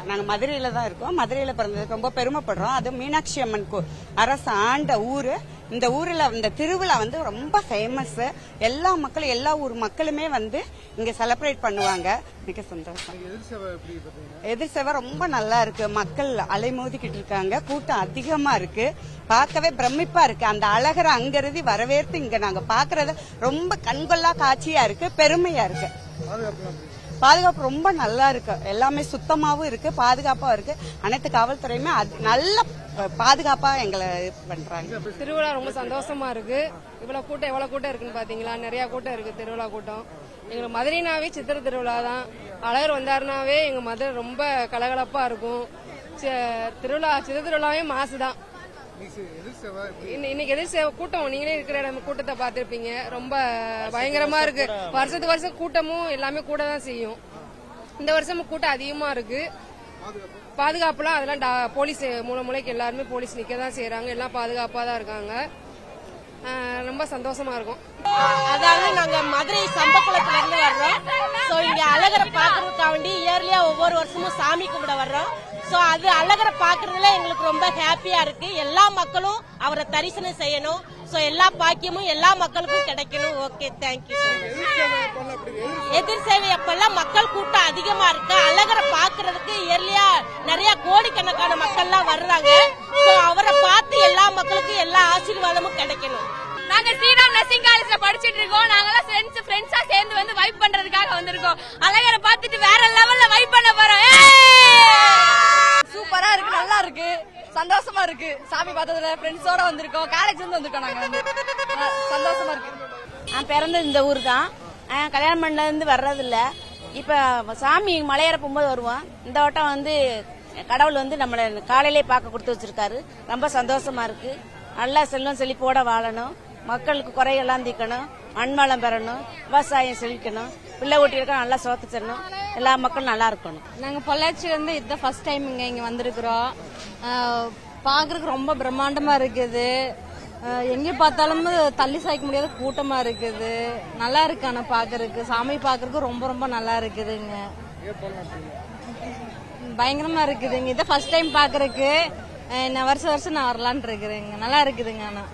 நாங்க மதுரையில தான் இருக்கோம். மதுரையில பிறந்ததுக்கு ரொம்ப பெருமைப்படுறோம். அது மீனாட்சி அம்மன் அரசு ஆண்ட ஊரு. இந்த ஊர்ல இந்த திருவிழா வந்து ரொம்ப ஃபேமஸ். எல்லா மக்களும் எல்லா ஊர் மக்களுமே வந்து இங்க செலிப்ரேட் பண்ணுவாங்க. மிக சந்தோஷம். எதிர் சேவை ரொம்ப நல்லா இருக்கு. மக்கள் அலைமோதிக்கிட்டு இருக்காங்க. கூட்டம் அதிகமா இருக்கு. பார்க்கவே பிரமிப்பா இருக்கு. அந்த அழகரை அங்கிருந்து வரவேற்று இங்க நாங்க பாக்குறது ரொம்ப கண்கொள்ளா காட்சியா இருக்கு. பெருமையா இருக்கு. பாதுகாப்பு ரொம்ப நல்லா இருக்கு. எல்லாமே சுத்தமாவும் இருக்கு, பாதுகாப்பா இருக்கு. அனைத்து காவல்துறையுமே நல்ல பாதுகாப்பா எங்களை பண்றாங்க. திருவிழா ரொம்ப சந்தோஷமா இருக்கு. எவ்வளவு கூட்டம் இருக்குன்னு பாத்தீங்களா? நிறைய கூட்டம் இருக்கு. திருவிழா கூட்டம் எங்களுக்கு மதுரைனாவே சித்திரை திருவிழா தான். அழகர் வந்தாருனாவே எங்க மதுரை ரொம்ப கலகலப்பா இருக்கும். சித்திரை திருவிழாவே மாசுதான். இன்னைக்கு எதிர் சேவை கூட்டம் நீங்களே இருக்கிற கூட்டத்தை பாத்திருப்பீங்க. ரொம்ப பயங்கரமா இருக்கு. வருஷத்துக்கு வருஷம் கூட்டமும் எல்லாமே கூட தான் செய்யும். இந்த வருஷமும் கூட்டம் அதிகமா இருக்கு. பாதுகாப்புலாம் அதெல்லாம் போலீஸ் மூளைக்கு எல்லாருமே போலீஸ் நிக்க தான் செய்யறாங்க. எல்லாம் பாதுகாப்பா தான் இருக்காங்க. ரொம்ப சந்தோஷமா இருக்கும். அதாவது நாங்க மதுரை சம்பக்குளத்துல இருந்து வர்றோம். சோ இங்க அழகரை பாக்குறதுக்காக வேண்டி இயர்லியா ஒவ்வொரு வருஷமும் சாமி கும்பிட வர்றோம். சோ அது அழகரை பாக்குறதுல எங்களுக்கு ரொம்ப ஹாப்பியா இருக்கு. எல்லா மக்களும் அவரை தரிசனம் செய்யணும். சோ எல்லா பாக்கியமும் எல்லா மக்களுக்கும் கிடைக்கணும். Okay, thank you. எதிர் சேவை அப்பெல்லாம் மக்கள் கூட்டம் அதிகமா இருக்கு. அழகரை பாக்குறதுக்கு இயர்லியா நிறைய கோடிக்கணக்கான மக்கள்லாம் வர்றாங்க. சோ அவரை பார்த்து எல்லா மக்களுக்கும் எல்லா ஆசீர்வாதமும் கிடைக்கணும். நாங்க ஸ்ரீராம் நர்சிங் காலேஜ்ல படிச்சிட்டு இருக்கோம். நாங்கெல்லாம் ஃப்ரெண்ட்ஸா சேர்ந்து வந்து வைப் பண்றதுக்காக வந்திருக்கோம். அழகரை பார்த்துட்டு வேற லெவல்ல வைப் பண்ண போறோம். சூப்பரா இருக்கு, நல்லா இருக்கு, சந்தோஷமா இருக்கு. சாமி பார்த்ததுல ஃப்ரெண்ட்ஸோட வந்திருக்கோம். காலேஜ்ல இருந்து வந்திருக்கோம். நாங்க வந்து சந்தோஷமா இருக்கு. நான் பிறந்தது இந்த ஊர் தான். கல்யாணம் பண்ணல இருந்து வர்றதில்ல. இப்ப சாமி மலையேற போகும்போது வருவோம். இந்த வட்டம் வந்து கடவுள் வந்து நம்மள காலையிலே பார்க்க கொடுத்து வச்சிருக்காரு. ரொம்ப சந்தோஷமா இருக்கு. நல்லா செல்வம் செழிப்போட வாழணும். மக்களுக்கு குறையெல்லாம் தீக்கணும். மண்வளம் பெறணும். விவசாயம் செழிக்கணும். பிள்ளை ஊட்டி இருக்க நல்லா சோத்து தரணும். எல்லா மக்களும் நல்லா இருக்கணும். நாங்க பொள்ளாச்சியில இருந்து இதுதான் ஃபர்ஸ்ட் டைம் இங்க வந்திருக்கிறோம். பாக்குறதுக்கு ரொம்ப பிரம்மாண்டமா இருக்குது. எங்க பார்த்தாலும் தள்ளி சாய்க்க முடியாத கூட்டமா இருக்குது. நல்லா இருக்கு. ஆனா பாக்குறதுக்கு சாமி பாக்குறதுக்கு ரொம்ப ரொம்ப நல்லா இருக்குதுங்க. பயங்கரமா இருக்குதுங்க. இதை ஃபர்ஸ்ட் டைம் பாக்குறதுக்கு வருஷம் நான் வரலான் இருக்கிறேங்க. நல்லா இருக்குதுங்க. ஆனா